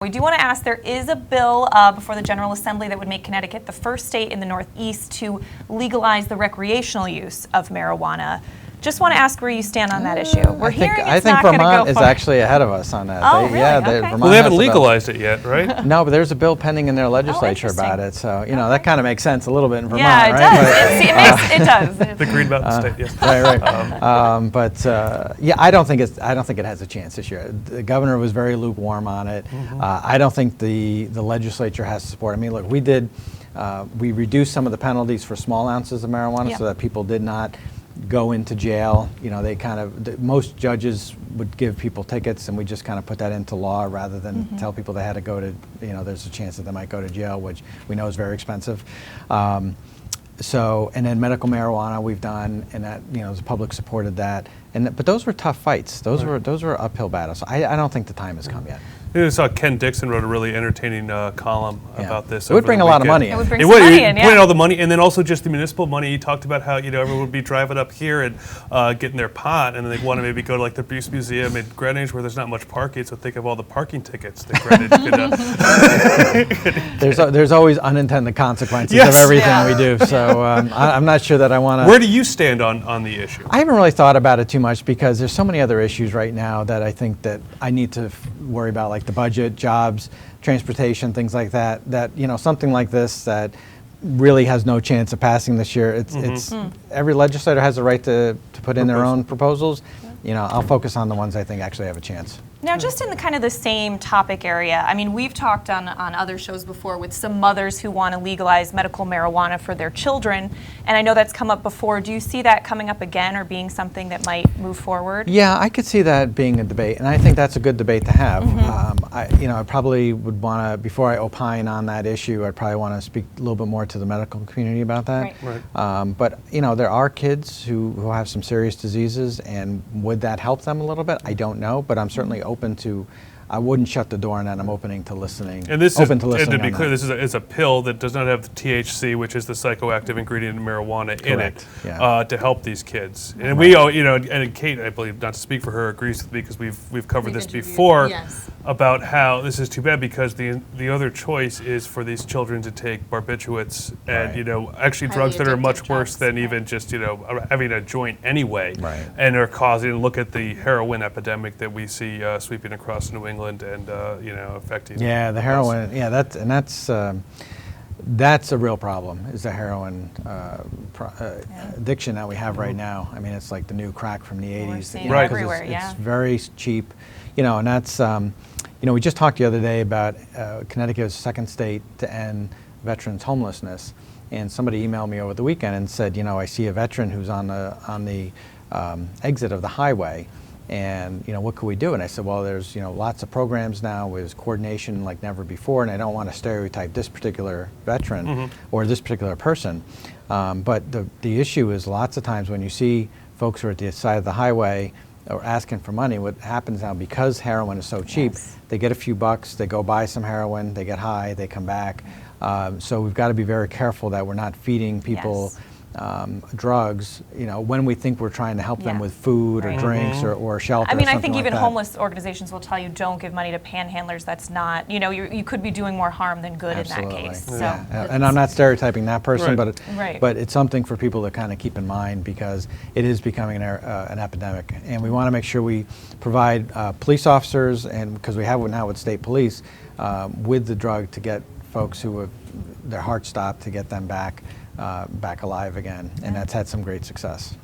We do want to ask, there is a bill before the General Assembly that would make Connecticut the first state in the Northeast to legalize the recreational use of marijuana. Just want to ask where you stand on that issue. I think Vermont is actually ahead of us on that. Oh, really? Yeah, okay. Well, they haven't legalized it yet, right? No, but there's a bill pending in their legislature about it. So, you know, that kind of makes sense a little bit in Vermont, yeah, it right? Does. It does. The Green Mountain State, yes. Right. Yeah, I don't think it has a chance this year. The governor was very lukewarm on it. I don't think the legislature has support. I mean, look, we reduced some of the penalties for small ounces of marijuana so that people did not go into jail. You know, most judges would give people tickets, and we just kind of put that into law rather than tell people they had to go to, you know, there's a chance that they might go to jail, which we know is very expensive. And then medical marijuana we've done, and that, you know, the public supported that. But those were tough fights. Those were uphill battles. I don't think the time has come yet. I saw Ken Dixon wrote a really entertaining column about this. It would bring a lot of money in. It would bring some money in, all the money, and then also just the municipal money. He talked about how, you know, everyone would be driving up here and getting their pot, and then they want to maybe go to like the Bruce Museum in Greenwich where there's not much parking. So think of all the parking tickets that Greenwich could. There's always unintended consequences of everything we do. So I'm not sure that I want to. Where do you stand on the issue? I haven't really thought about it too much because there's so many other issues right now that I think that I need to worry about, like the budget, jobs, transportation, things like that, you know, something like this that really has no chance of passing this year. It's every legislator has a right to put in their own proposals. You know, I'll focus on the ones I think actually have a chance. Now, just in the kind of the same topic area, I mean, we've talked on other shows before with some mothers who want to legalize medical marijuana for their children, and I know that's come up before. Do you see that coming up again or being something that might move forward? Yeah, I could see that being a debate, and I think that's a good debate to have. I probably would want to, before I opine on that issue, I'd probably want to speak a little bit more to the medical community about that. Right. But, you know, there are kids who have some serious diseases, and would that help them a little bit? I don't know, but I'm certainly open to. I wouldn't shut the door on that. I'm opening to listening. And this and to be clear, this is a pill that does not have the THC, which is the psychoactive ingredient in marijuana, in it to help these kids. And we all, you know, and Kate, I believe, not to speak for her, agrees with me because we've covered this before about how this is too bad because the other choice is for these children to take barbiturates and you know, actually drugs that are much worse than even just, you know, having a joint anyway, and are causing. Look at the heroin epidemic that we see sweeping across New England. And you know, affecting. Yeah, the heroin. Yeah, that's a real problem. Is the heroin addiction that we have right now? I mean, it's like the new crack from the '80s. Everywhere, it's very cheap, you know, and that's you know, we just talked the other day about Connecticut is the second state to end veterans homelessness, and somebody emailed me over the weekend and said, you know, I see a veteran who's on the exit of the highway. And, you know, what could we do? And I said, well, there's, you know, lots of programs now with coordination like never before, and I don't want to stereotype this particular veteran or this particular person. But the issue is lots of times when you see folks who are at the side of the highway or asking for money, what happens now, because heroin is so cheap, they get a few bucks, they go buy some heroin, they get high, they come back. So we've got to be very careful that we're not feeding people drugs, you know, when we think we're trying to help them with food or drinks or shelter. I mean, or I think like even that. homeless organizations will tell you don't give money to panhandlers. That's not, you know, you could be doing more harm than good in that case. Yeah. And I'm not stereotyping that person, right. but it's something for people to kind of keep in mind because it is becoming an epidemic, and we want to make sure we provide police officers, and because we have it now with state police, with the drug to get folks who have their heart stopped to get them back alive again, and that's had some great success.